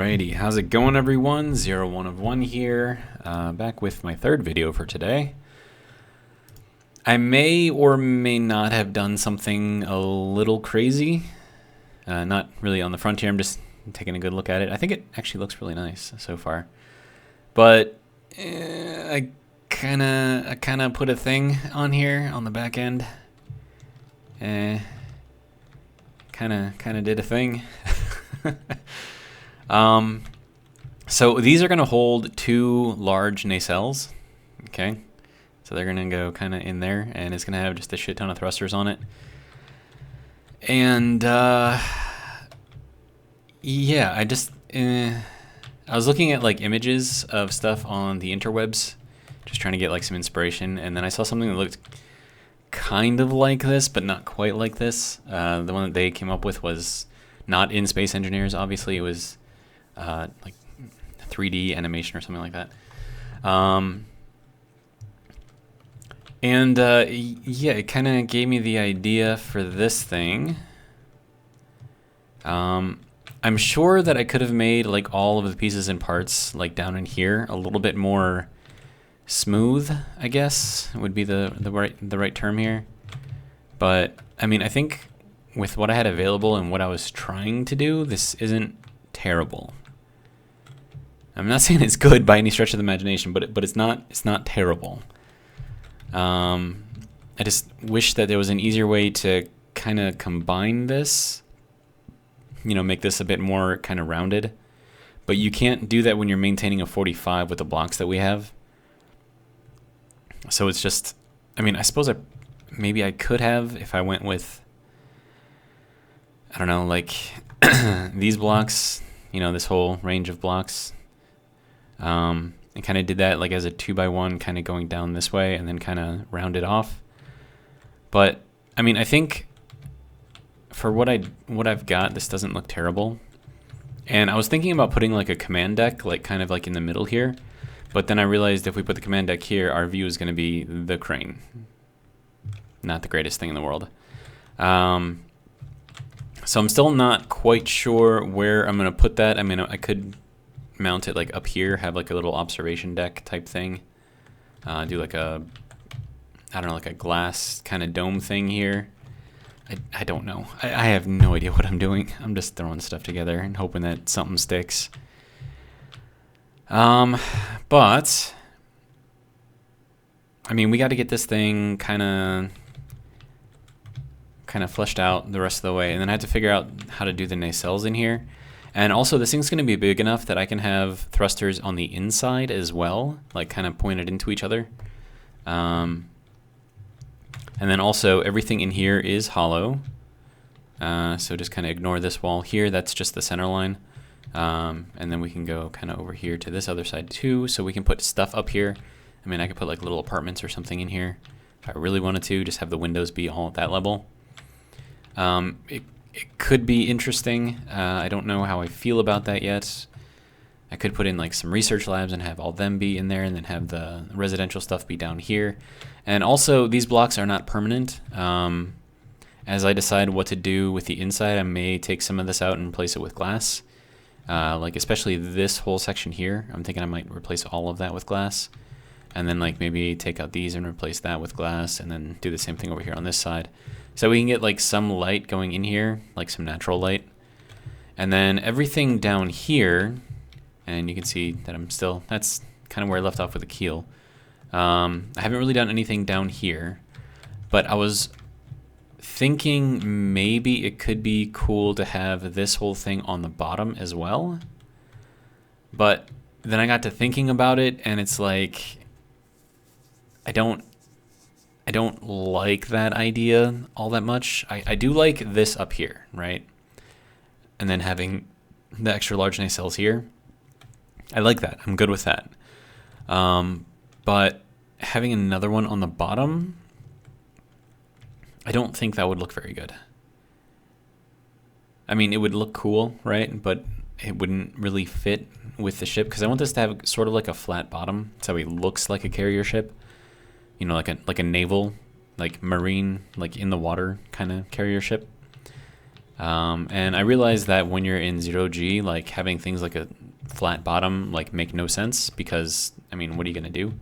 Alrighty, how's it going everyone? 01 of 1 here, back with my third video for today. I may or may not have done something a little crazy. Not really on the front here, I'm just taking a good look at it. I think it actually looks really nice so far. But I kinda put a thing on here on the back end. Kinda did a thing. So these are going to hold two large nacelles, okay? So they're going to go kind of in there, and it's going to have just a shit ton of thrusters on it. And, yeah, I was looking at, like, images of stuff on the interwebs, just trying to get, like, some inspiration, and then I saw something that looked kind of like this, but not quite like this. The one that they came up with was not in Space Engineers, obviously. It was like 3D animation or something like that. Yeah, it kind of gave me the idea for this thing. I'm sure that I could have made like all of the pieces and parts like down in here a little bit more smooth, I guess would be the right term here. But I mean, I think with what I had available and what I was trying to do, this isn't terrible. I'm not saying it's good by any stretch of the imagination, but it's not terrible. I just wish that there was an easier way to kind of combine this, you know, make this a bit more kind of rounded. But you can't do that when you're maintaining a 45 with the blocks that we have. So it's just, I mean, I suppose maybe I could have if I went with, I don't know, like these blocks, you know, this whole range of blocks. And kind of did that like as a 2x1 kind of going down this way and then kind of rounded off. But I mean, I think for what I've got, this doesn't look terrible. And I was thinking about putting like a command deck, like kind of like in the middle here. But then I realized if we put the command deck here, our view is going to be the crane. Not the greatest thing in the world. So I'm still not quite sure where I'm going to put that. I mean, I could mount it like up here, have like a little observation deck type thing. Do like a, I don't know, like a glass kind of dome thing here. I don't know. I have no idea what I'm doing. I'm just throwing stuff together and hoping that something sticks. But I mean, we got to get this thing kind of fleshed out the rest of the way, and then I had to figure out how to do the nacelles in here. And also, this thing's going to be big enough that I can have thrusters on the inside as well, like kind of pointed into each other. And then also, everything in here is hollow. So just kind of ignore this wall here. That's just the center line. And then we can go kind of over here to this other side too, so we can put stuff up here. I mean, I could put like little apartments or something in here if I really wanted to, just have the windows be all at that level. It could be interesting. I don't know how I feel about that yet. I could put in like some research labs and have all them be in there, and then have the residential stuff be down here. And also, these blocks are not permanent. As I decide what to do with the inside, I may take some of this out and replace it with glass. Like especially this whole section here, I'm thinking I might replace all of that with glass. And then like maybe take out these and replace that with glass, and then do the same thing over here on this side. So we can get like some light going in here, like some natural light. And then everything down here, and you can see that that's kind of where I left off with the keel. I haven't really done anything down here, but I was thinking maybe it could be cool to have this whole thing on the bottom as well. But then I got to thinking about it, and it's like, I don't like that idea all that much. I do like this up here, right? And then having the extra large nacelles here. I like that. I'm good with that. But having another one on the bottom, I don't think that would look very good. I mean, it would look cool, right? But it wouldn't really fit with the ship, because I want this to have sort of like a flat bottom, so it looks like a carrier ship. You know, like a naval, like marine, like in the water kind of carrier ship. And I realized that when you're in 0G, like having things like a flat bottom like make no sense because, I mean, what are you gonna do?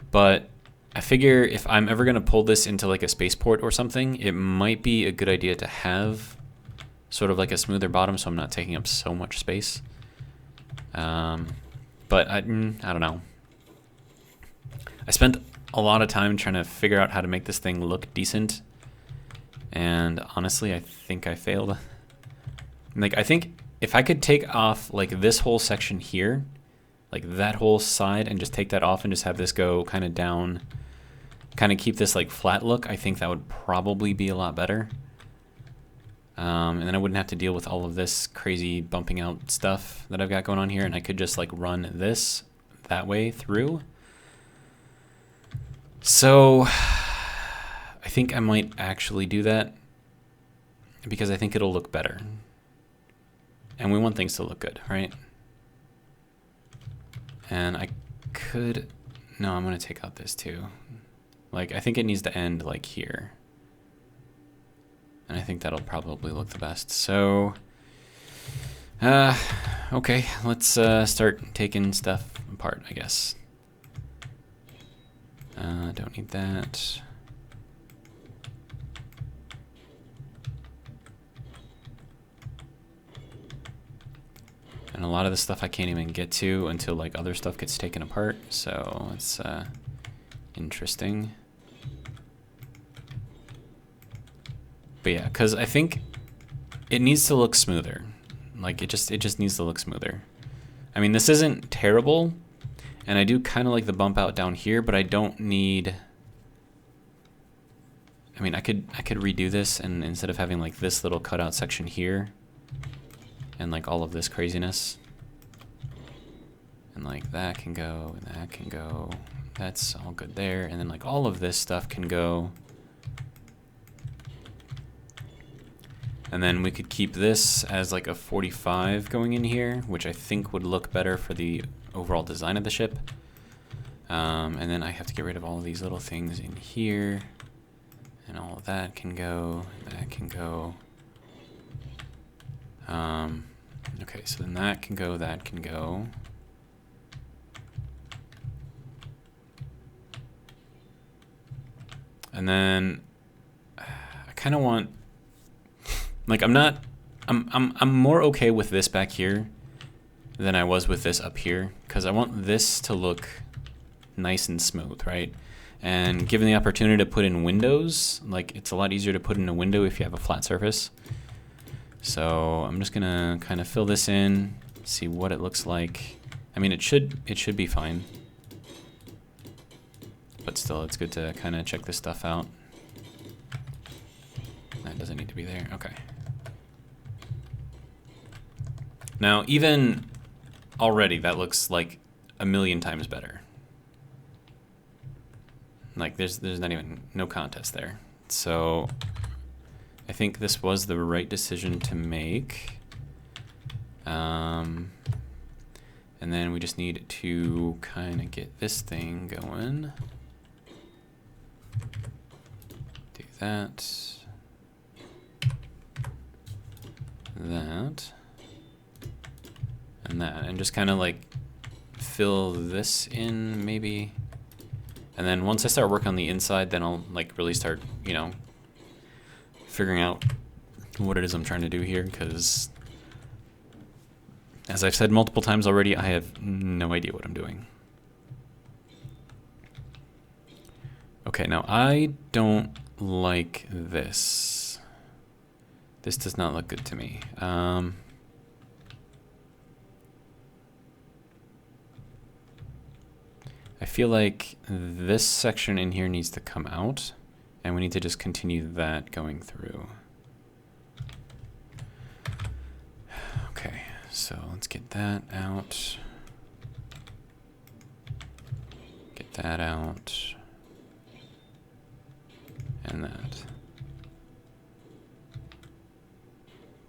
But I figure if I'm ever gonna pull this into like a spaceport or something, it might be a good idea to have sort of like a smoother bottom so I'm not taking up so much space. But I don't know. I spent a lot of time trying to figure out how to make this thing look decent. And honestly, I think I failed. Like, I think if I could take off like this whole section here, like that whole side, and just take that off and just have this go kind of down, kind of keep this like flat look, I think that would probably be a lot better. And then I wouldn't have to deal with all of this crazy bumping out stuff that I've got going on here, and I could just like run this that way through. So I think I might actually do that because I think it'll look better. And we want things to look good, right? And I could, no, I'm gonna take out this too. Like, I think it needs to end like here. And I think that'll probably look the best. So, okay, let's start taking stuff apart, I guess. Don't need that. And a lot of the stuff I can't even get to until like other stuff gets taken apart. So it's interesting. But yeah, because I think it needs to look smoother. Like it just needs to look smoother. I mean, this isn't terrible, and I do kind of like the bump out down here, but I don't need. I mean, I could redo this, and instead of having like this little cutout section here, and like all of this craziness, and like that can go, and that can go. That's all good there, and then like all of this stuff can go. And then we could keep this as like a 45 going in here, which I think would look better for the overall design of the ship. And then I have to get rid of all of these little things in here. And all of that can go, that can go. Okay, so then that can go, that can go. And then I kind of want, like, I'm more okay with this back here than I was with this up here, because I want this to look nice and smooth, right? And given the opportunity to put in windows, like, it's a lot easier to put in a window if you have a flat surface. So I'm just gonna kind of fill this in, see what it looks like. I mean, it should be fine, but still, it's good to kind of check this stuff out. That doesn't need to be there. Okay. Now, even already, that looks like a million times better. Like, there's not even no contest there. So I think this was the right decision to make. And then we just need to kind of get this thing going. Do that. That. And that. And just kind of like fill this in maybe. And then once I start working on the inside, then I'll like really start, you know, figuring out what it is I'm trying to do here, because as I've said multiple times already, I have no idea what I'm doing. Okay, now I don't like this. This does not look good to me. I feel like this section in here needs to come out, and we need to just continue that going through. Okay, so let's get that out. Get that out. And that.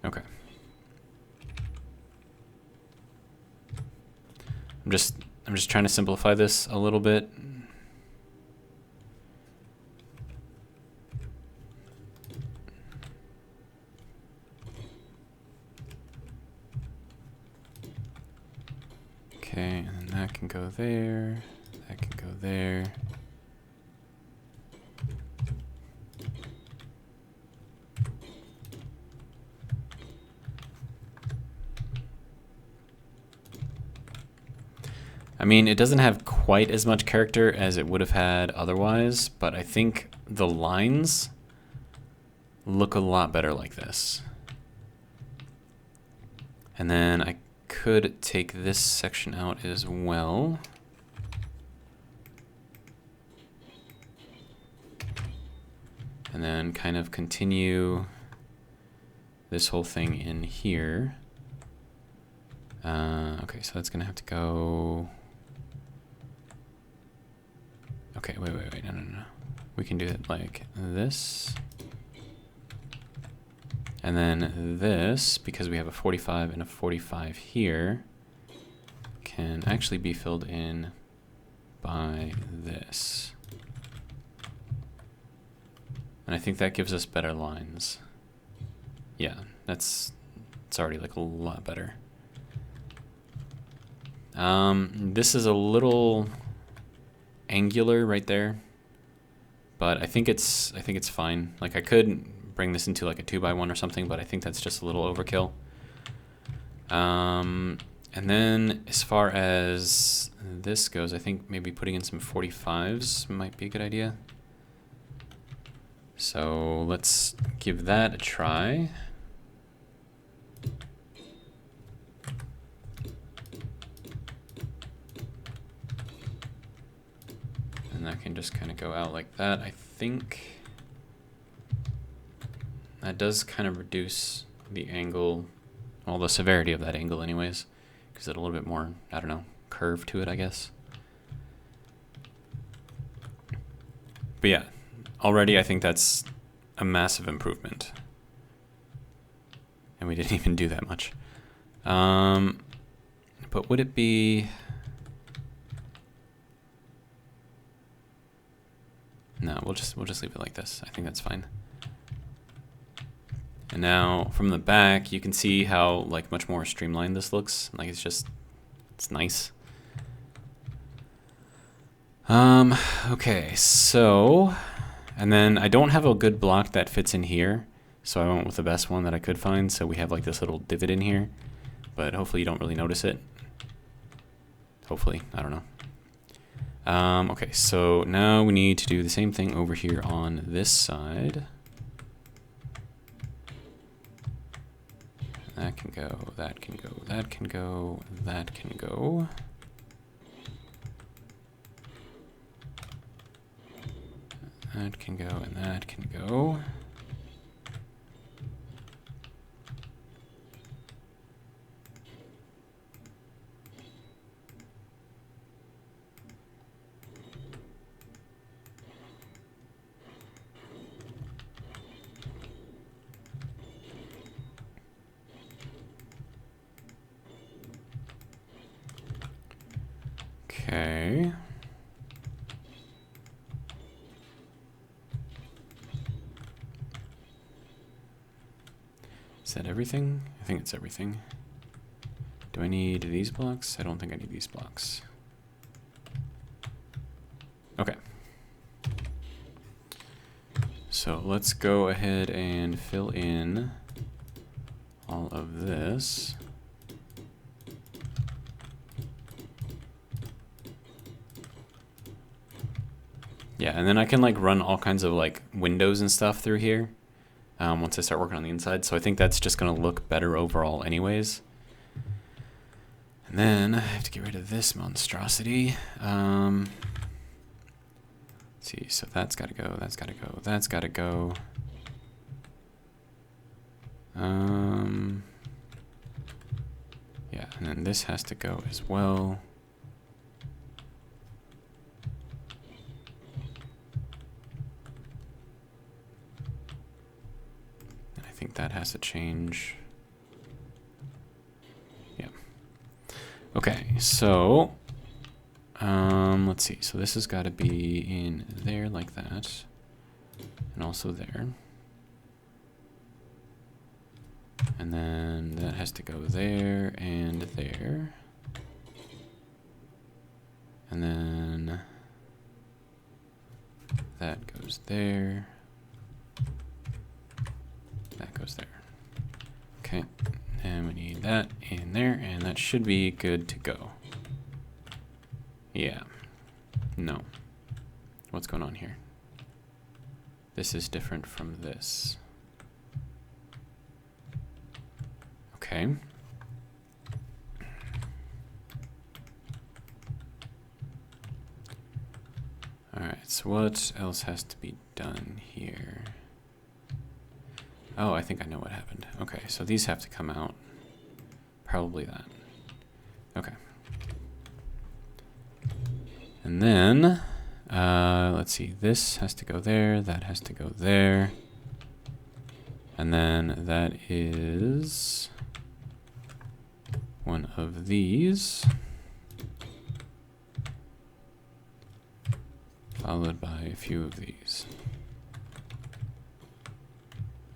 Okay. I'm just trying to simplify this a little bit. that can go there. That can go there. I mean, it doesn't have quite as much character as it would have had otherwise, but I think the lines look a lot better like this. And then I could take this section out as well. And then kind of continue this whole thing in here. Okay, so that's gonna have to go. Okay, wait, no. We can do it like this. And then this, because we have a 45 and a 45 here, can actually be filled in by this. And I think that gives us better lines. Yeah, it's already like a lot better. This is a little angular right there, but I think it's fine. Like I could bring this into like a 2x1 or something, but I think that's just a little overkill. And then as far as this goes, I think maybe putting in some 45s might be a good idea. So let's give that a try. And that can just kind of go out like that. I think that does kind of reduce the angle, well, the severity of that angle anyways, because it's a little bit more, I don't know, curve to it, I guess. But yeah, already I think that's a massive improvement. And we didn't even do that much. But would it be... No, we'll just leave it like this. I think that's fine. And now from the back, you can see how like much more streamlined this looks. Like it's nice. Okay, so, and then I don't have a good block that fits in here, so I went with the best one that I could find. So we have like this little divot in here, but hopefully you don't really notice it. Hopefully, I don't know. Okay, so now we need to do the same thing over here on this side. That can go, that can go, that can go, that can go. That can go, and that can go. Okay. Is that everything? I think it's everything. Do I need these blocks? I don't think I need these blocks. Okay. So let's go ahead and fill in all of this. Yeah, and then I can like run all kinds of like windows and stuff through here once I start working on the inside. So I think that's just going to look better overall anyways. And then I have to get rid of this monstrosity. Let's see, so that's got to go, that's got to go, that's got to go. Yeah, and then this has to go as well. I think that has to change. Yeah. Okay, so let's see. So this has got to be in there like that, and also there. And then that has to go there and there. And then that goes there. That goes there. Okay, and we need that in there, and that should be good to go. Yeah. No. What's going on here? This is different from this. Okay. Alright, so what else has to be done here? Oh, I think I know what happened. Okay, so these have to come out. Probably that. Okay. And then, let's see, this has to go there, that has to go there. And then that is one of these, followed by a few of these.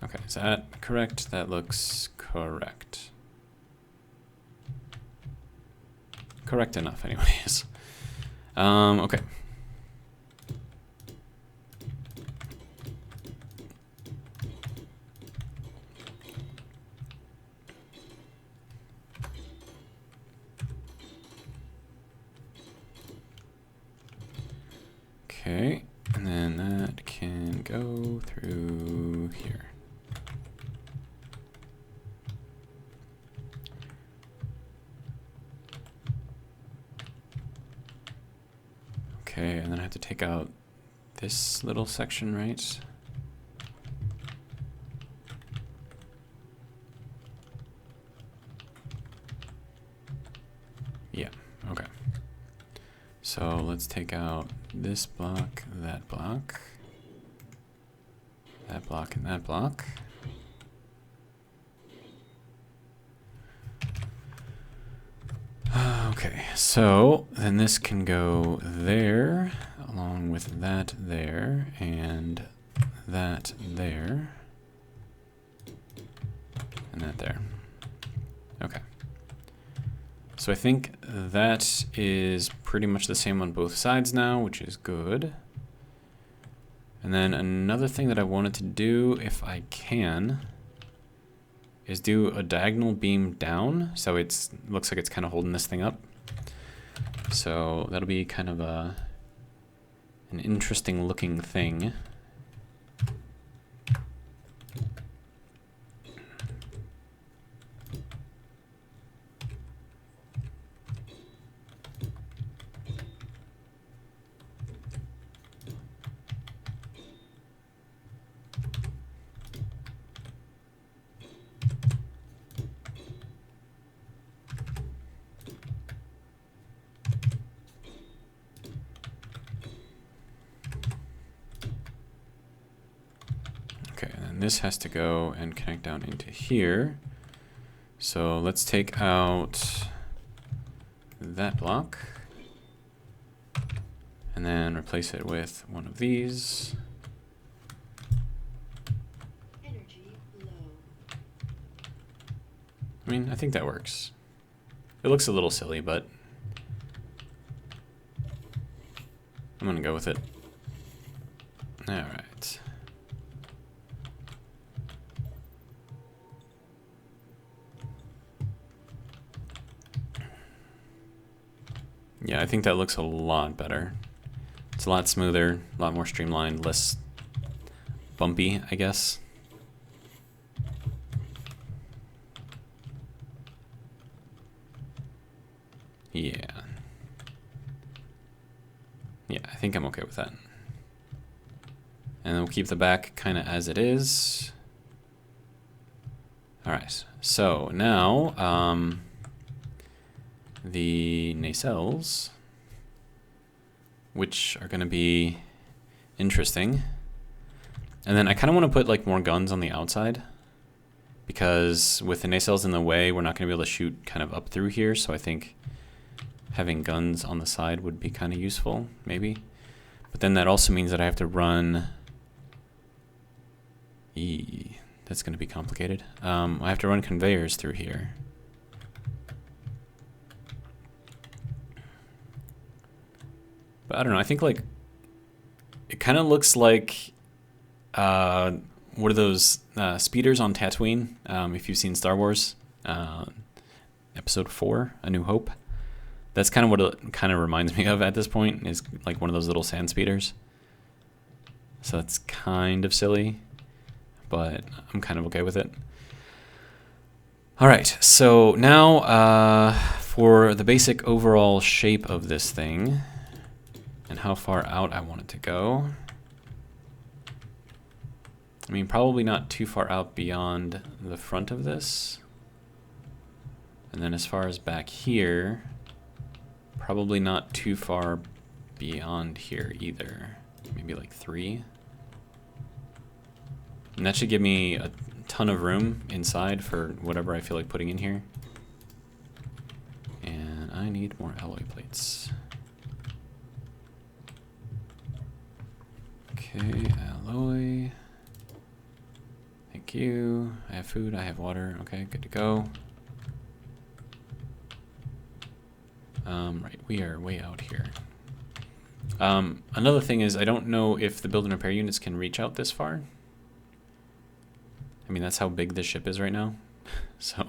Okay, is that correct? That looks correct. Correct enough, anyways. Okay. Okay, and then that can go through here. Okay, and then I have to take out this little section, right? Yeah, okay. So let's take out this block, that block, that block, and that block. Okay, so then this can go there, along with that there, and that there, and that there. Okay. So I think that is pretty much the same on both sides now, which is good. And then another thing that I wanted to do, if I can, is do a diagonal beam down, so it looks like it's kind of holding this thing up. So that'll be kind of an interesting looking thing. Okay, and then this has to go and connect down into here. So let's take out that block and then replace it with one of these. Energy low. I mean, I think that works. It looks a little silly, but I'm gonna go with it. All right. Yeah, I think that looks a lot better. It's a lot smoother, a lot more streamlined, less bumpy, I guess. Yeah. Yeah, I think I'm okay with that. And then we'll keep the back kind of as it is. All right, so now the nacelles, which are going to be interesting. And then I kind of want to put like more guns on the outside, because with the nacelles in the way, we're not going to be able to shoot kind of up through here. So I think having guns on the side would be kind of useful, maybe. But then that also means that I have to run... That's going to be complicated. I have to run conveyors through here. But I don't know. I think like it kind of looks like what are those speeders on Tatooine? If you've seen Star Wars, Episode 4, A New Hope. That's kind of what it kind of reminds me of at this point, is like one of those little sand speeders. So that's kind of silly, but I'm kind of okay with it. All right, so now for the basic overall shape of this thing and how far out I want it to go. I mean, probably not too far out beyond the front of this. And then as far as back here, probably not too far beyond here either. Maybe like 3. And that should give me a ton of room inside for whatever I feel like putting in here. And I need more alloy plates. Okay, alloy. Thank you. I have food, I have water. Okay, good to go. Right, we are way out here. Another thing is I don't know if the build and repair units can reach out this far. I mean, that's how big this ship is right now. So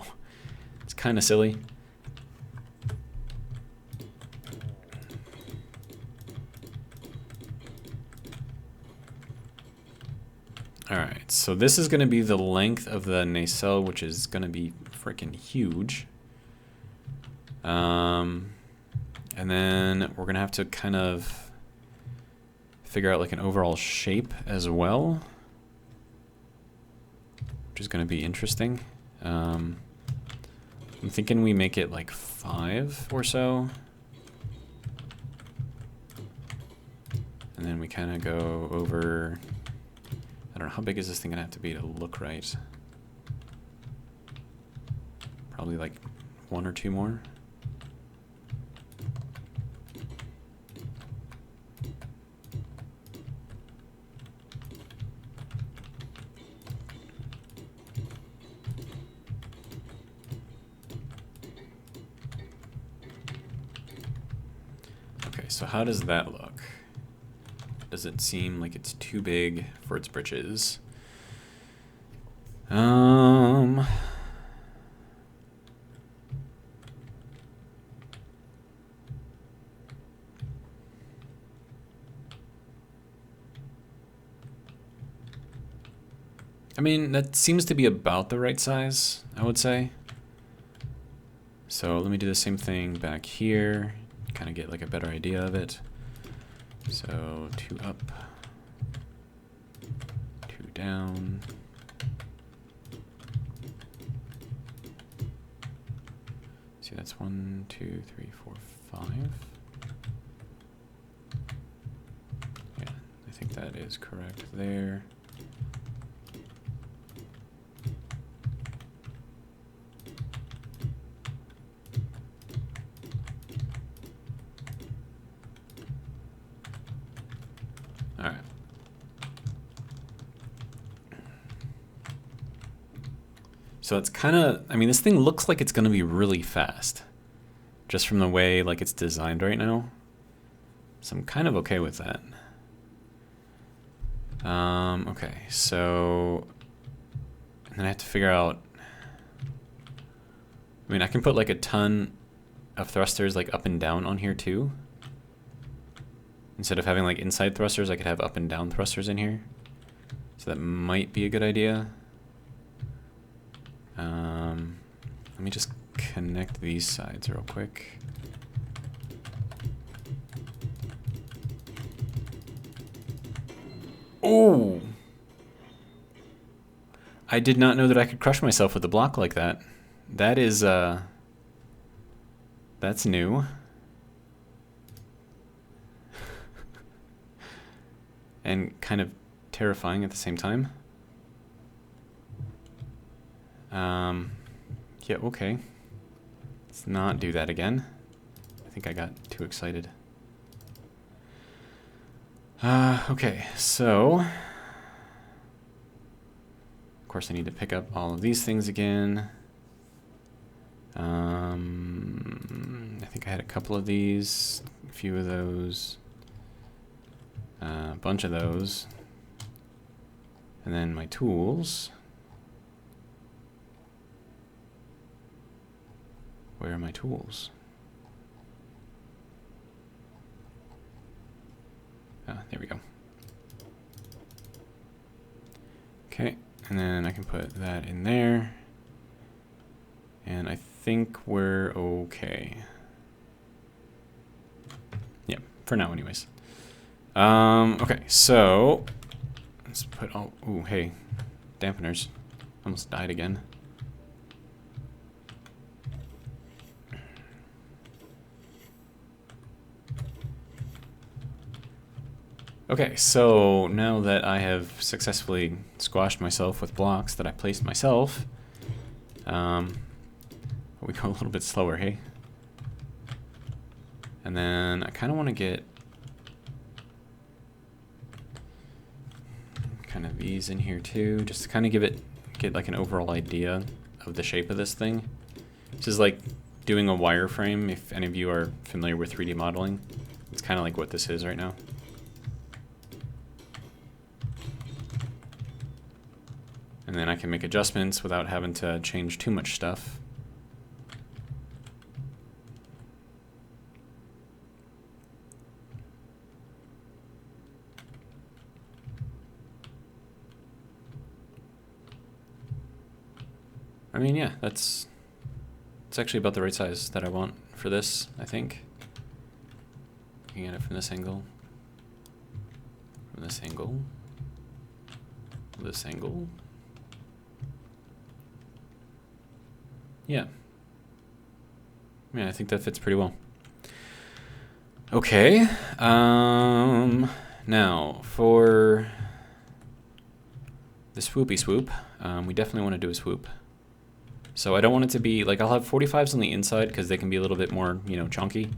it's kind of silly. Alright, so this is going to be the length of the nacelle, which is going to be freaking huge. And then we're going to have to kind of figure out like an overall shape as well, which is going to be interesting. I'm thinking we make it like 5 or so. And then we kind of go over, I don't know, how big is this thing going to have to be to look right? Probably like 1 or 2 more. So how does that look? Does it seem like it's too big for its britches? I mean, that seems to be about the right size, I would say. So let me do the same thing back here. Kind of get like a better idea of it. So 2 up, 2 down. See, that's 1, 2, 3, 4, 5. Yeah, I think that is correct there. So it's kind of, I mean, this thing looks like it's going to be really fast, just from the way like it's designed right now. So I'm kind of okay with that. Okay, so and then I have to figure out, I mean, I can put like a ton of thrusters like up and down on here too. Instead of having like inside thrusters, I could have up and down thrusters in here. So that might be a good idea. Let me just connect these sides real quick. Oh! I did not know that I could crush myself with a block like that. That is, that's new. And kind of terrifying at the same time. Yeah, okay. Let's not do that again. I think I got too excited. Okay, so of course I need to pick up all of these things again. I think I had a couple of these, a few of those. A bunch of those. And then my tools. Where are my tools? Ah, there we go. Okay, and then I can put that in there. And I think we're okay. Yeah, for now anyways. Okay, so let's put all, ooh, hey, dampeners. Almost died again. Okay, so now that I have successfully squashed myself with blocks that I placed myself, we go a little bit slower, hey? And then I kind of want to get kind of these in here too, just to kind of get like an overall idea of the shape of this thing. This is like doing a wireframe, if any of you are familiar with 3D modeling. It's kind of like what this is right now. And then I can make adjustments without having to change too much stuff. I mean, yeah, it's actually about the right size that I want for this, I think. Looking at it from this angle. From this angle. This angle. Yeah. Yeah, I think that fits pretty well. Okay. Now, for the swoopy swoop, we definitely want to do a swoop. So I don't want it to be, like, I'll have 45s on the inside because they can be a little bit more, you know, chunky.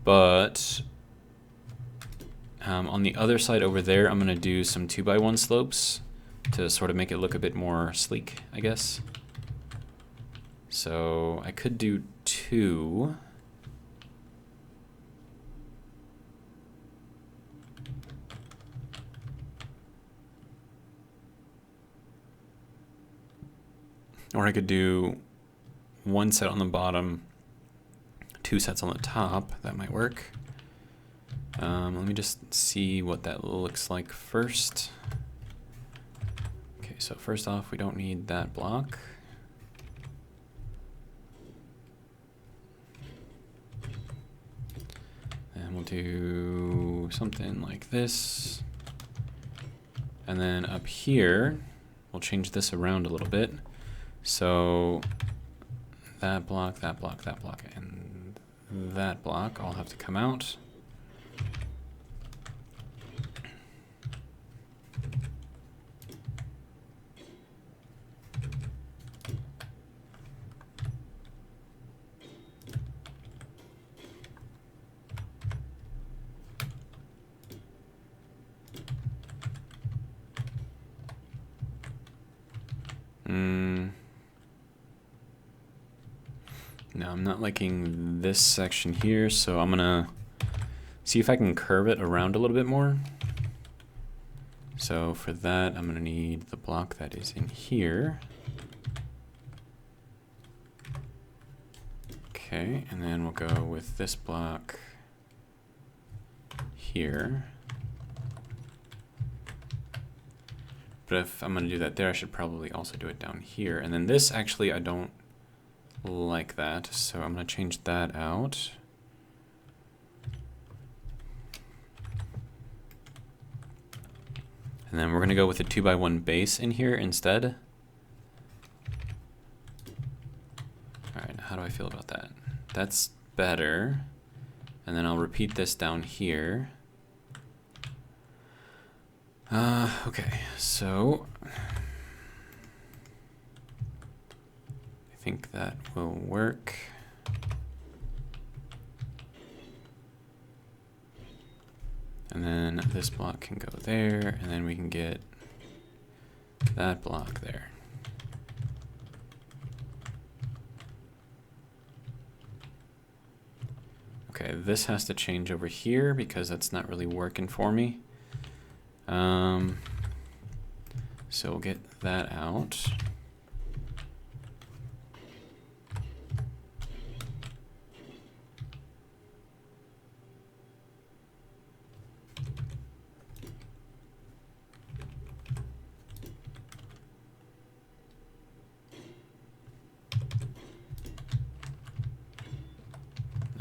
But on the other side over there, I'm going to do some 2x1 slopes to sort of make it look a bit more sleek, I guess. So I could do 2. Or I could do 1 set on the bottom, 2 sets on the top. That might work. Let me just see what that looks like first. Okay, so first off, we don't need that block. And we'll do something like this. And then up here, we'll change this around a little bit. So that block, that block, that block, and that block all have to come out. Now I'm not liking this section here, so I'm gonna see if I can curve it around a little bit more. So for that, I'm gonna need the block that is in here. Okay, and then we'll go with this block here. But if I'm gonna do that there, I should probably also do it down here. And then this, actually, I don't like that, so I'm going to change that out. And then we're going to go with a 2x1 base in here instead. Alright, how do I feel about that? That's better. And then I'll repeat this down here. Okay, so I think that will work. And then this block can go there, and then we can get that block there. Okay, this has to change over here because that's not really working for me. So we'll get that out.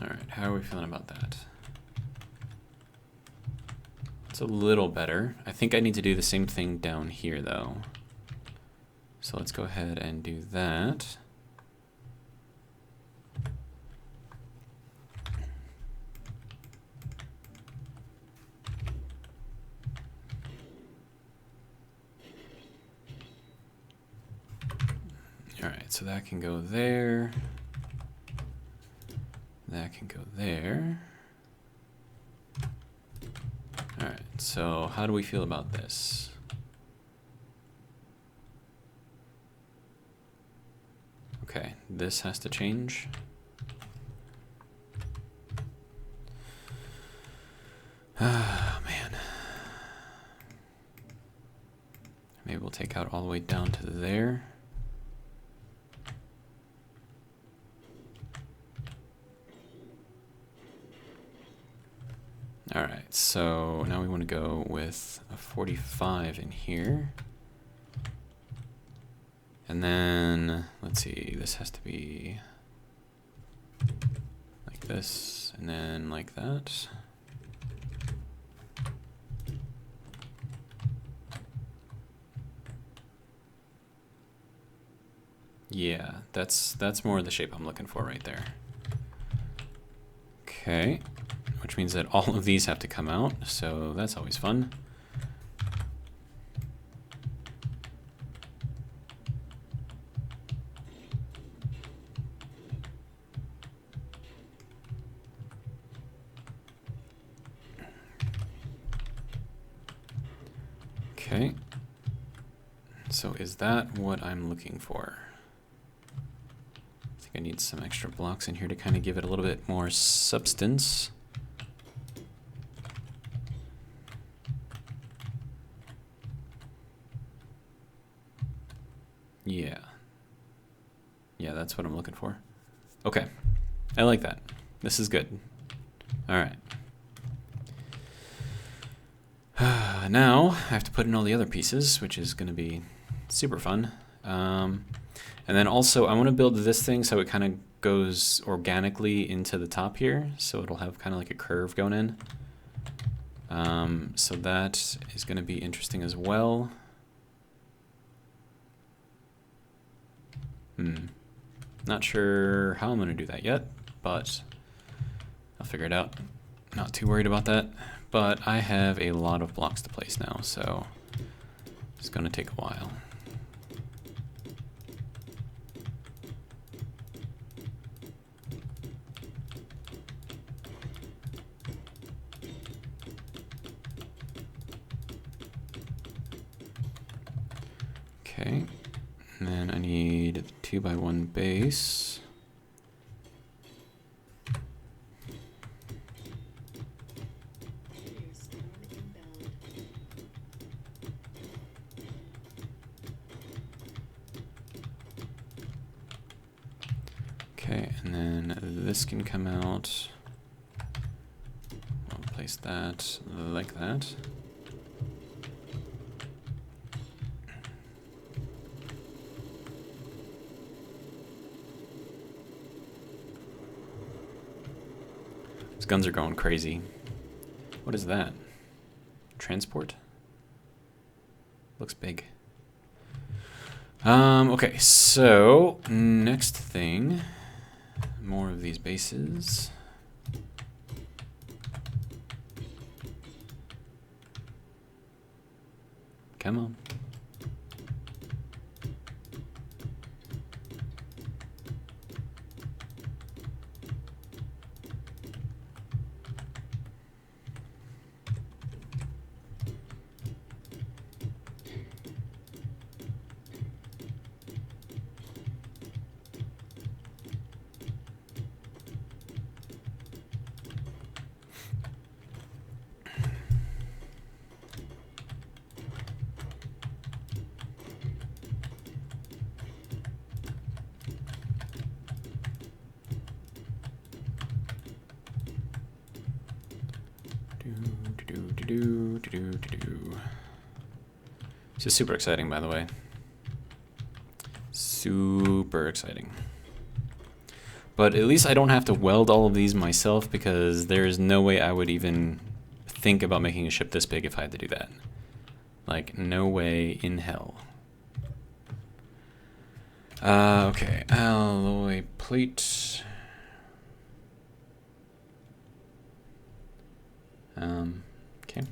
All right, how are we feeling about that? It's a little better. I think I need to do the same thing down here though. So let's go ahead and do that. All right, so that can go there. That can go there. All right, so how do we feel about this? Okay, this has to change. Ah, man. Maybe we'll take out all the way down to there. All right, so now we want to go with a 45 in here. And then, let's see, this has to be like this, and then like that. Yeah, that's more the shape I'm looking for right there. Okay, which means that all of these have to come out, so that's always fun. Okay, so is that what I'm looking for? I think I need some extra blocks in here to kind of give it a little bit more substance. Yeah. Yeah, that's what I'm looking for. Okay, I like that. This is good. All right. Now I have to put in all the other pieces, which is going to be super fun. And then also I want to build this thing so it kind of goes organically into the top here. So it'll have kind of like a curve going in. So that is going to be interesting as well. Not sure how I'm going to do that yet, but I'll figure it out. Not too worried about that. But I have a lot of blocks to place now, so it's going to take a while. Okay, and then I need a 2x1 base. Okay, and then this can come out. I'll place that like that. These guns are going crazy. What is that? Transport? Looks big. Okay, so next thing. More of these bases. Come on. This is super exciting, by the way. Super exciting. But at least I don't have to weld all of these myself, because there's no way I would even think about making a ship this big if I had to do that. Like, no way in hell. Okay, alloy plate. Okay.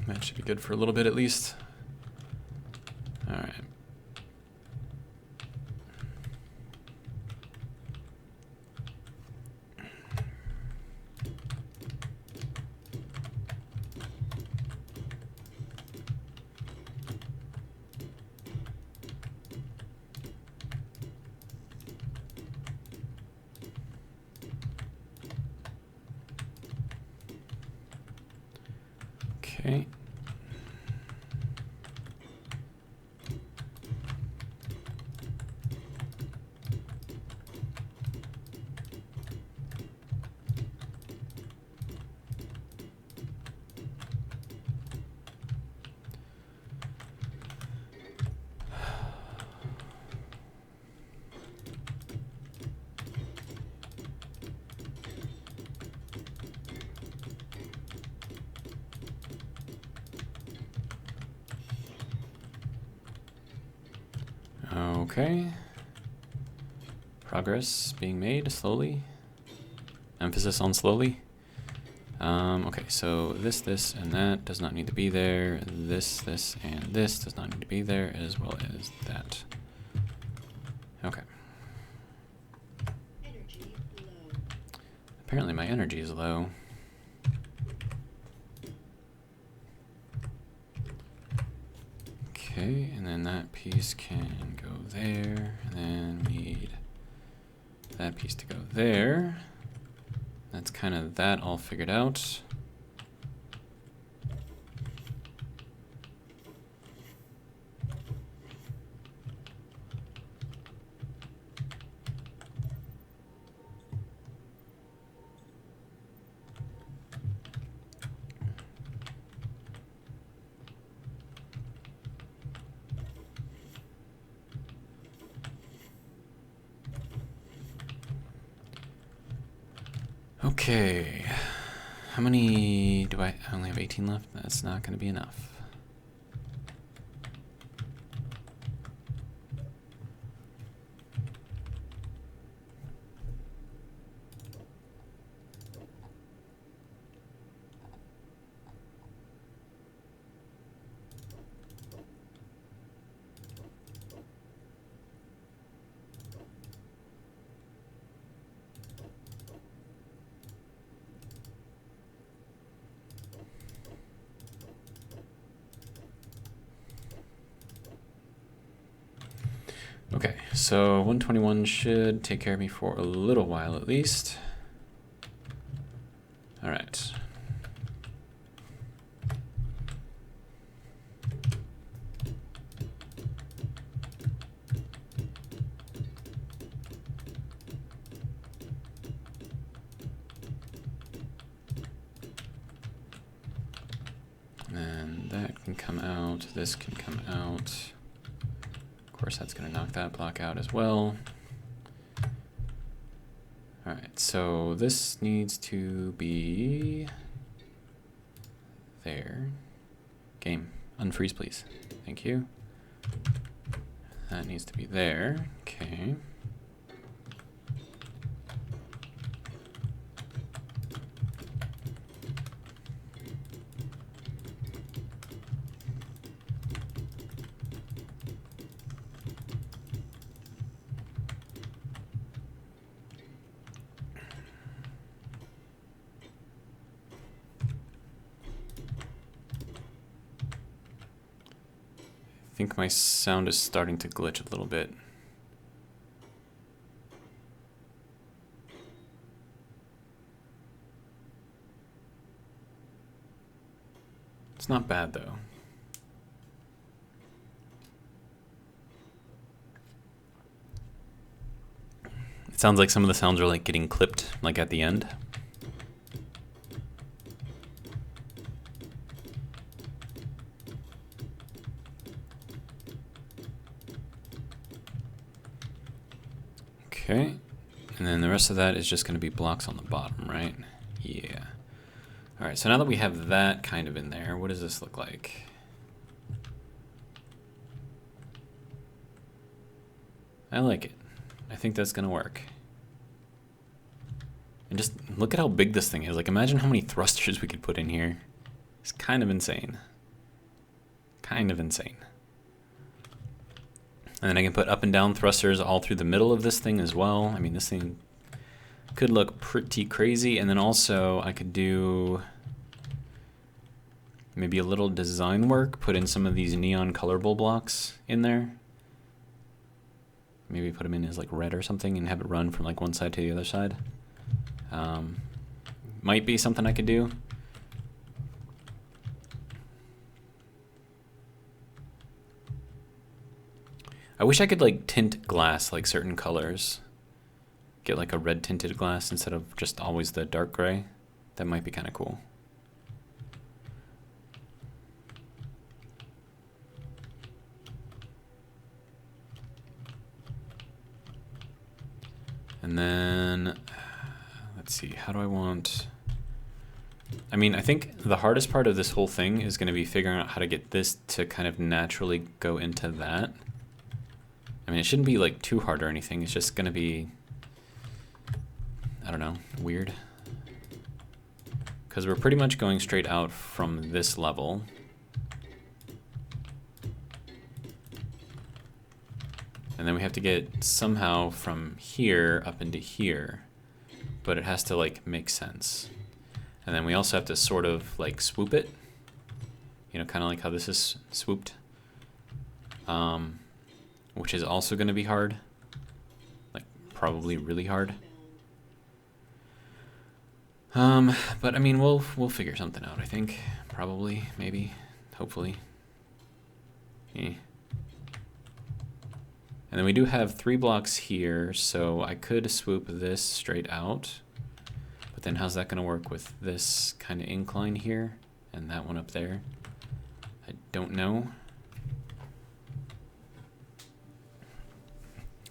That should be good for a little bit at least. All right. Okay. Okay. Progress being made slowly. Emphasis on slowly. Okay, so this, and that does not need to be there. This, and this does not need to be there, as well as that. Okay. Energy low. Apparently my energy is low. Okay, and then that piece can go there, and then we need that piece to go there. That's kind of that all figured out. Okay, how many do I only have 18 left? That's not going to be enough. Okay, so 121 should take care of me for a little while at least. All right. And that can come out, this can come out. Of course, that's going to knock that block out as well. All right, so this needs to be there. Game, unfreeze, please. Thank you. That needs to be there. Okay. I think my sound is starting to glitch a little bit. It's not bad though. It sounds like some of the sounds are like getting clipped, like at the end. Okay, and then the rest of that is just going to be blocks on the bottom, right? Yeah. All right, so now that we have that kind of in there, what does this look like? I like it. I think that's going to work. And just look at how big this thing is. Like, imagine how many thrusters we could put in here. It's kind of insane. Kind of insane. And then I can put up and down thrusters all through the middle of this thing as well. I mean, this thing could look pretty crazy. And then also I could do maybe a little design work, put in some of these neon colorable blocks in there. Maybe put them in as like red or something and have it run from like one side to the other side. Might be something I could do. I wish I could like tint glass like certain colors. Get like a red tinted glass instead of just always the dark gray. That might be kind of cool. And then, let's see, how do I want... I mean, I think the hardest part of this whole thing is going to be figuring out how to get this to kind of naturally go into that. I mean, it shouldn't be like too hard or anything. It's just going to be, I don't know, weird. Because we're pretty much going straight out from this level. And then we have to get somehow from here up into here. But it has to like make sense. And then we also have to sort of like swoop it. You know, kind of like how this is swooped. Which is also going to be hard. Like, probably really hard. But I mean, we'll figure something out, I think. Probably, maybe, hopefully. Yeah. And then we do have 3 blocks here, so I could swoop this straight out. But then how's that going to work with this kind of incline here and that one up there? I don't know.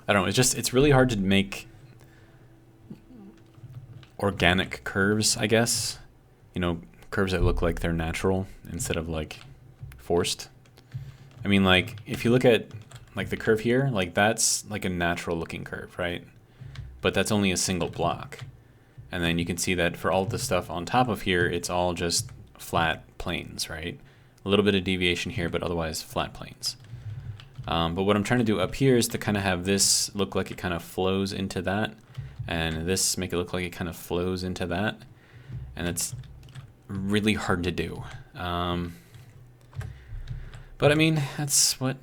I don't know, it's really hard to make organic curves, I guess. You know, curves that look like they're natural instead of like forced. I mean, like, if you look at like the curve here, like that's like a natural looking curve, right? But that's only a single block. And then you can see that for all the stuff on top of here, it's all just flat planes, right? A little bit of deviation here, but otherwise flat planes. But what I'm trying to do up here is to kind of have this look like it kind of flows into that, and this make it look like it kind of flows into that, and it's really hard to do. But I mean, that's what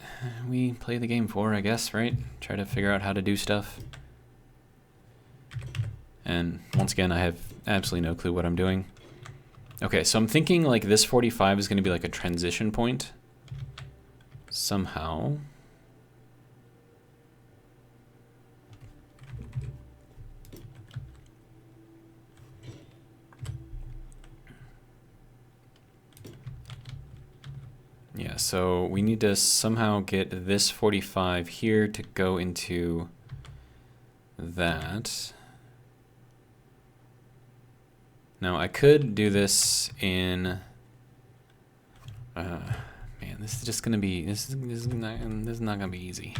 we play the game for, I guess, right? Try to figure out how to do stuff. And once again, I have absolutely no clue what I'm doing. Okay, so I'm thinking like this 45 is going to be like a transition point somehow. Yeah, so we need to somehow get this 45 here to go into that. Now I could do this in, man, this is just gonna be, this is not gonna be easy.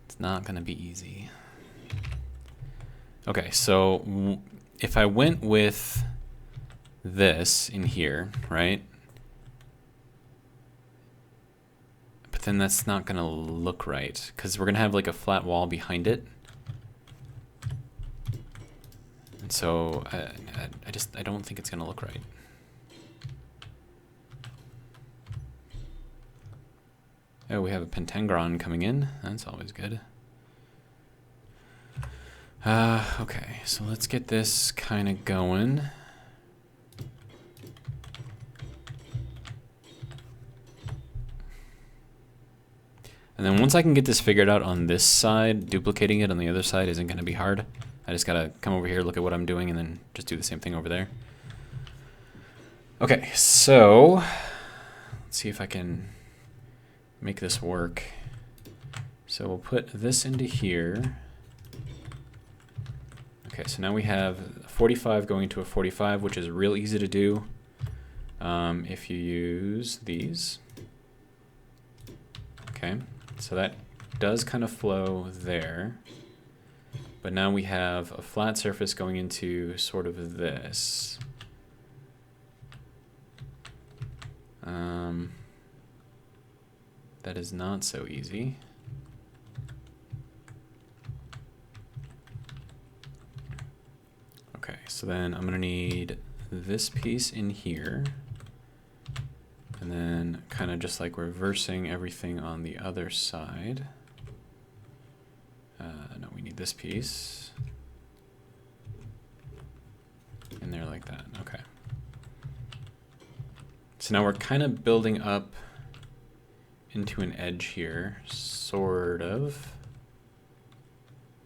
It's not gonna be easy. Okay, so if I went with this in here, right? But then that's not gonna look right, because we're gonna have like a flat wall behind it. And so I don't think it's gonna look right. Oh, we have a pentangron coming in. That's always good. Okay, so let's get this kind of going. And then once I can get this figured out on this side, duplicating it on the other side isn't going to be hard. I just got to come over here, look at what I'm doing, and then just do the same thing over there. Okay, so let's see if I can make this work. So we'll put this into here. Okay, so now we have a 45 going to a 45, which is real easy to do if you use these. Okay, so that does kind of flow there. But now we have a flat surface going into sort of this. That is not so easy. Okay, so then I'm gonna need this piece in here. And then kind of just like reversing everything on the other side. No, we need this piece in there like that. Okay. So now we're kind of building up into an edge here, sort of.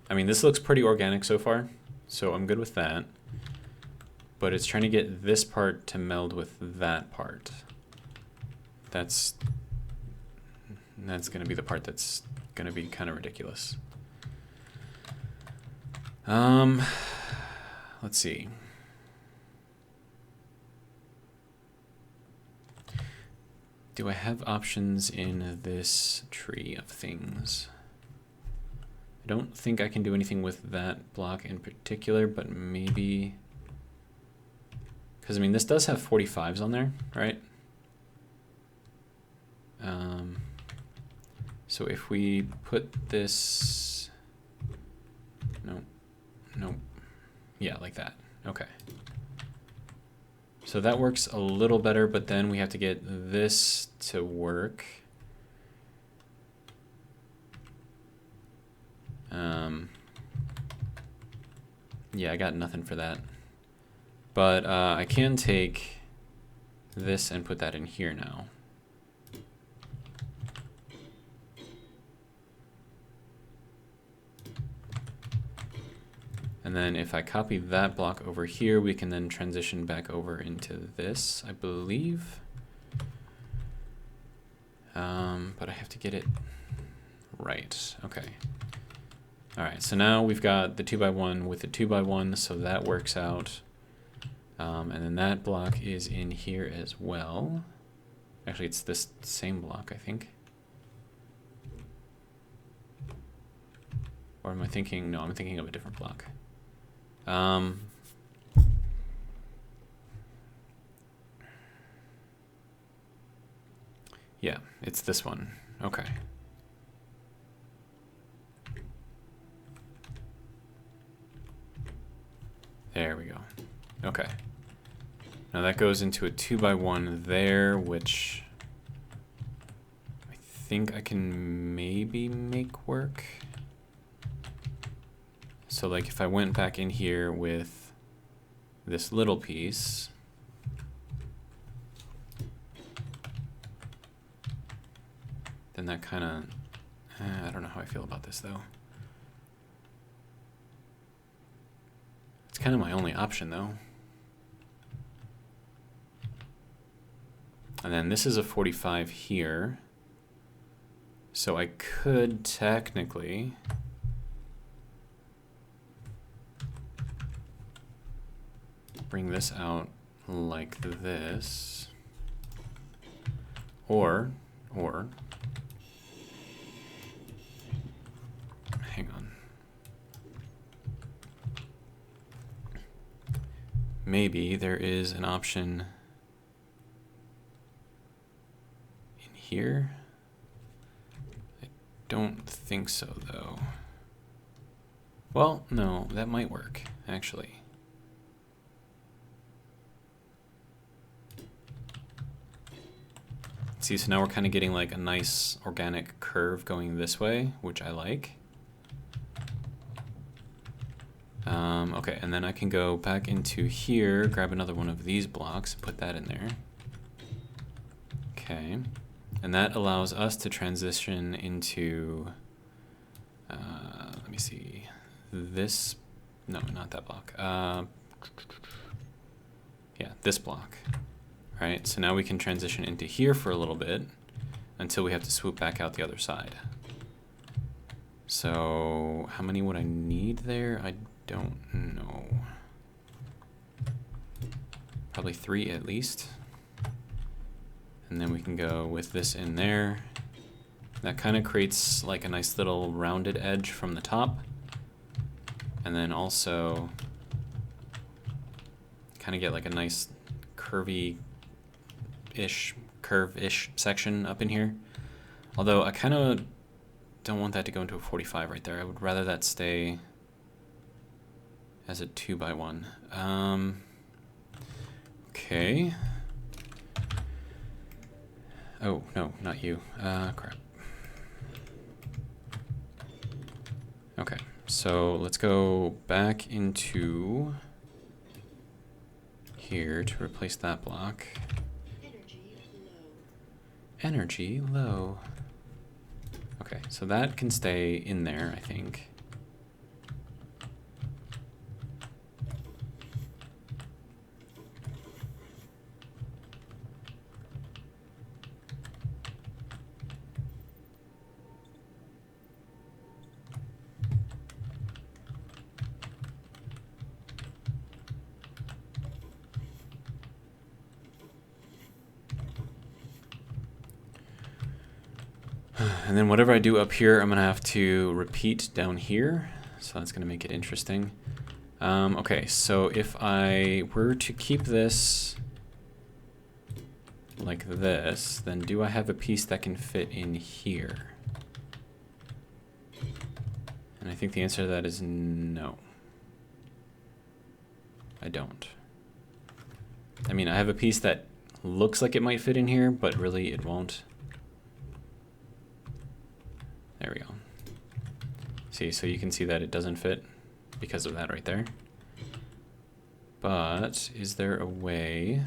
I mean, this looks pretty organic so far, so I'm good with that. But it's trying to get this part to meld with that part. That's going to be the part that's going to be kind of ridiculous. Let's see. Do I have options in this tree of things? I don't think I can do anything with that block in particular, but maybe... Because, I mean, this does have 45s on there, right? So if we put this... No. Yeah, like that. Okay. So that works a little better, but then we have to get this to work. Yeah, I got nothing for that. But I can take this and put that in here now. And then if I copy that block over here, we can then transition back over into this, I believe. But I have to get it right. Okay. All right, so now we've got the 2x1 with the 2x1, so that works out. And then that block is in here as well. Actually, it's this same block, I think. Or am I thinking, no, I'm thinking of a different block. Yeah, it's this one. Okay. There we go. Okay. Now that goes into a 2x1 there, which I think I can maybe make work. So like if I went back in here with this little piece, then that kind of, I don't know how I feel about this though. It's kind of my only option though. And then this is a 45 here. So I could technically bring this out like this, or hang on, maybe there is an option in here. I don't think so though. Well, no, that might work actually. See, so now we're kind of getting like a nice organic curve going this way, which I like. Okay, and then I can go back into here, grab another one of these blocks, put that in there. Okay, And that allows us to transition into, let me see, this, no, not that block. Yeah, this block, right? So now we can transition into here for a little bit until we have to swoop back out the other side. So how many would I need there? I don't know. Probably 3 at least. And then we can go with this in there. That kind of creates like a nice little rounded edge from the top. And then also kind of get like a nice curvy-ish section up in here. Although I kind of don't want that to go into a 45 right there. I would rather that stay as a 2x1. Okay. Oh, no, not you. Crap. Okay, so let's go back into here to replace that block. Energy low. Okay, so that can stay in there, I think. And then whatever I do up here, I'm gonna have to repeat down here. So that's gonna make it interesting. Okay, so if I were to keep this like this, then do I have a piece that can fit in here? And I think the answer to that is no. I don't. I mean, I have a piece that looks like it might fit in here, but really it won't. There we go. See, so you can see that it doesn't fit because of that right there. But is there a way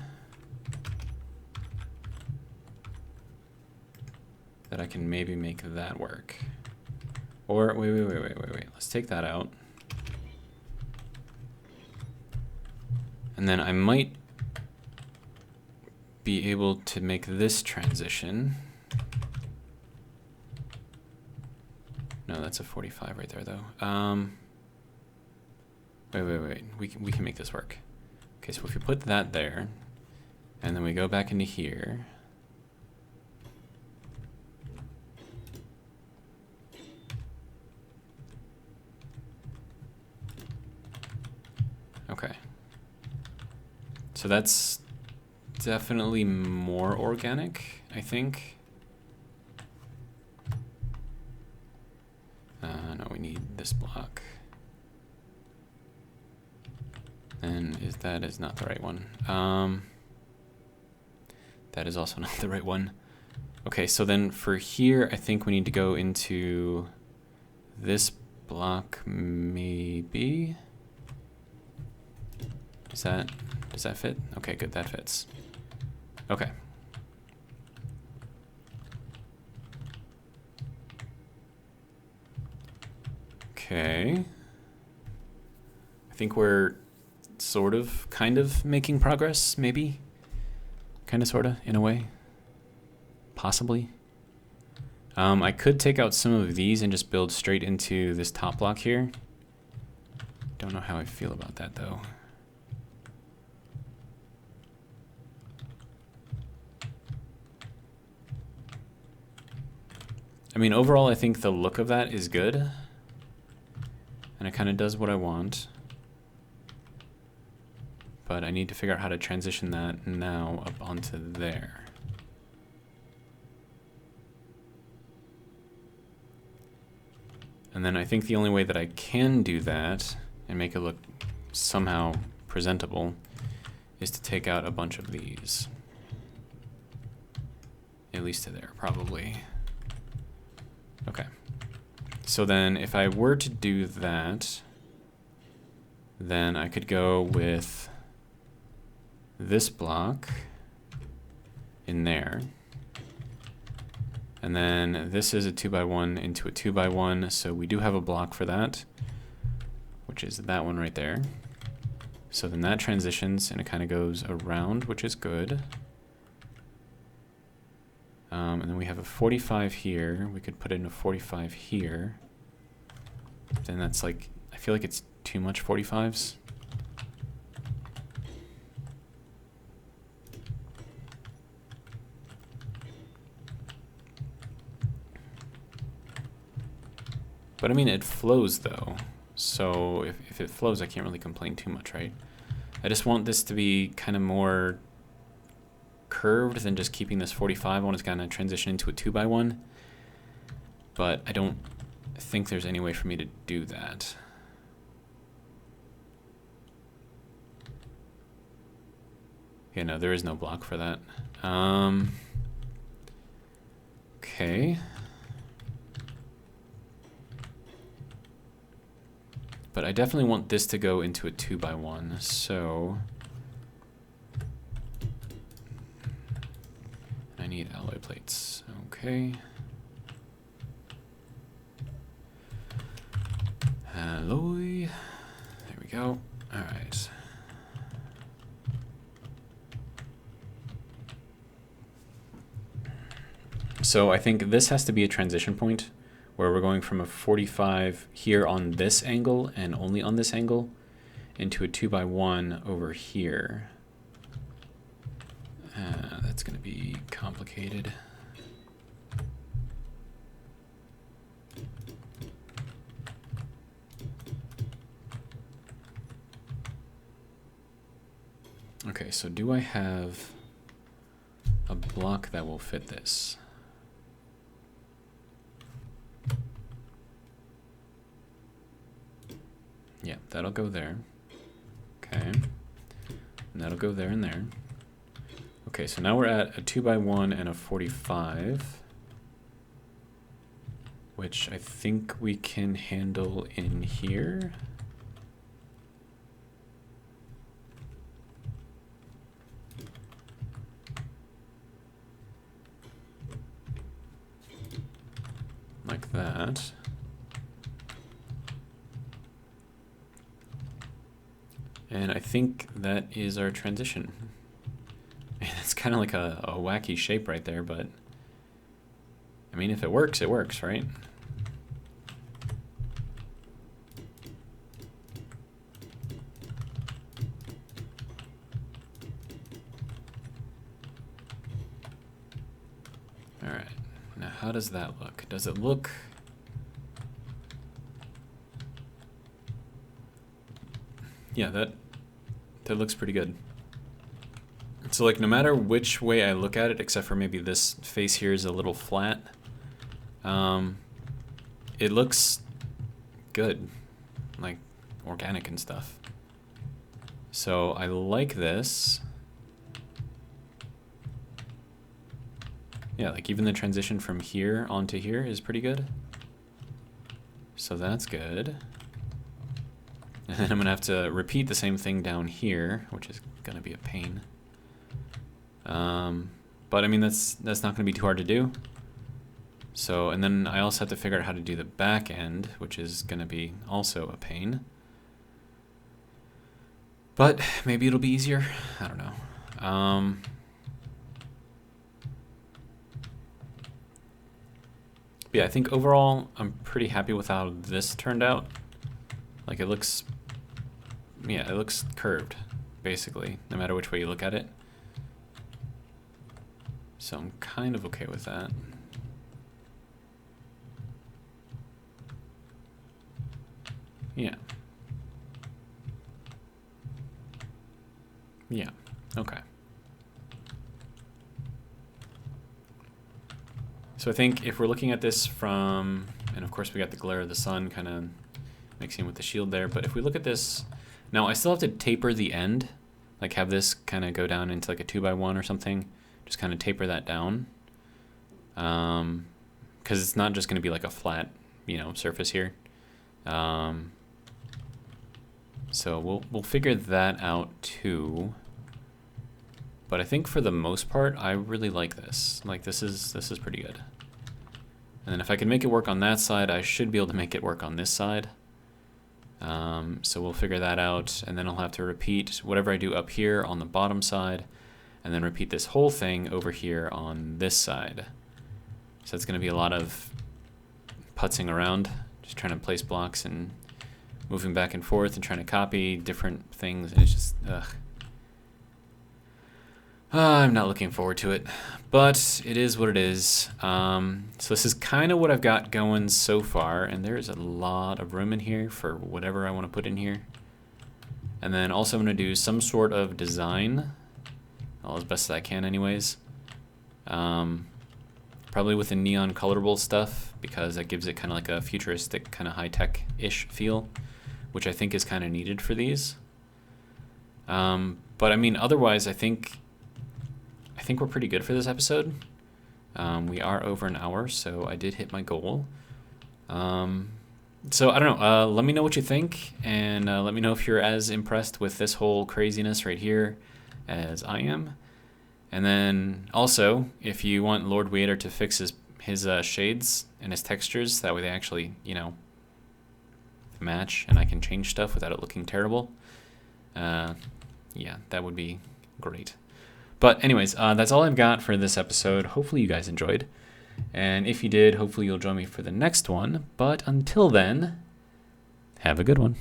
that I can maybe make that work? Or wait. Let's take that out. And then I might be able to make this transition. No, that's a 45 right there, though. Wait. We can make this work. Okay, so if we put that there, and then we go back into here. Okay. So that's definitely more organic, I think. No, we need this block. And that is not the right one. That is also not the right one. Okay, so then for here, I think we need to go into this block, maybe. Does that fit? Okay, good, that fits. Okay. Okay. I think we're sort of, kind of making progress, maybe? Kind of, sort of, in a way? Possibly? I could take out some of these and just build straight into this top block here. Don't know how I feel about that, though. I mean, overall, I think the look of that is good. And it kind of does what I want. But I need to figure out how to transition that now up onto there. And then I think the only way that I can do that and make it look somehow presentable is to take out a bunch of these. At least to there, probably. Okay. So then if I were to do that, then I could go with this block in there. And then this is a 2x1 into a 2x1, so we do have a block for that, which is that one right there. So then that transitions and it kind of goes around, which is good. And then we have a 45 here. We could put in a 45 here. Then that's like, I feel like it's too much 45s. But I mean, it flows though. So if it flows, I can't really complain too much, right? I just want this to be kind of more curved than just keeping this 45. I want to kind of transition into a 2x1. But I don't think there's any way for me to do that. Yeah, no, there is no block for that. Okay. But I definitely want this to go into a 2x1, so I need alloy plates. Okay. Alloy. There we go. All right. So I think this has to be a transition point where we're going from a 45 here on this angle and only on this angle into a 2x1 over here. That's going to be complicated. Okay, so do I have a block that will fit this? Yeah, that'll go there. Okay. And that'll go there and there. Okay, so now we're at a 2x1 and a 45, which I think we can handle in here. Like that. And I think that is our transition. It's kind of like a wacky shape right there, but I mean, if it works, right? All right, now how does that look? Does it look... Yeah, that looks pretty good. So like no matter which way I look at it, except for maybe this face here is a little flat, it looks good, like organic and stuff. So I like this. Yeah, like even the transition from here onto here is pretty good. So that's good. And then I'm gonna have to repeat the same thing down here, which is gonna be a pain. But I mean, that's not gonna be too hard to do. So, and then I also have to figure out how to do the back end, which is gonna be also a pain. But maybe it'll be easier. I don't know. Yeah, I think overall I'm pretty happy with how this turned out. Like it looks, yeah, it looks curved, basically, no matter which way you look at it. So I'm kind of okay with that. Yeah. Yeah, okay. So I think if we're looking at this from, and of course we got the glare of the sun kind of mixing with the shield there, but if we look at this, now I still have to taper the end, like have this kind of go down into like a 2x1 or something, just kind of taper that down, because it's not just going to be like a flat, you know, surface here. So we'll figure that out too. But I think for the most part, I really like this. Like this is pretty good. And then if I can make it work on that side, I should be able to make it work on this side. So we'll figure that out, and then I'll have to repeat whatever I do up here on the bottom side, and then repeat this whole thing over here on this side. So it's going to be a lot of putzing around, just trying to place blocks and moving back and forth and trying to copy different things, and it's just, ugh. I'm not looking forward to it, but it is what it is. So this is kind of what I've got going so far, and there's a lot of room in here for whatever I want to put in here. And then also I'm going to do some sort of design, well, as best as I can anyways. Probably with the neon colorable stuff, because that gives it kind of like a futuristic, kind of high-tech-ish feel, which I think is kind of needed for these. But I mean, otherwise, I think we're pretty good for this episode. We are over an hour, so I did hit my goal. So I don't know. Let me know what you think, and let me know if you're as impressed with this whole craziness right here as I am. And then also, if you want Lord Weader to fix his shades and his textures, that way they actually, you know, match, and I can change stuff without it looking terrible. Yeah, that would be great. But anyways, that's all I've got for this episode. Hopefully you guys enjoyed. And if you did, hopefully you'll join me for the next one. But until then, have a good one.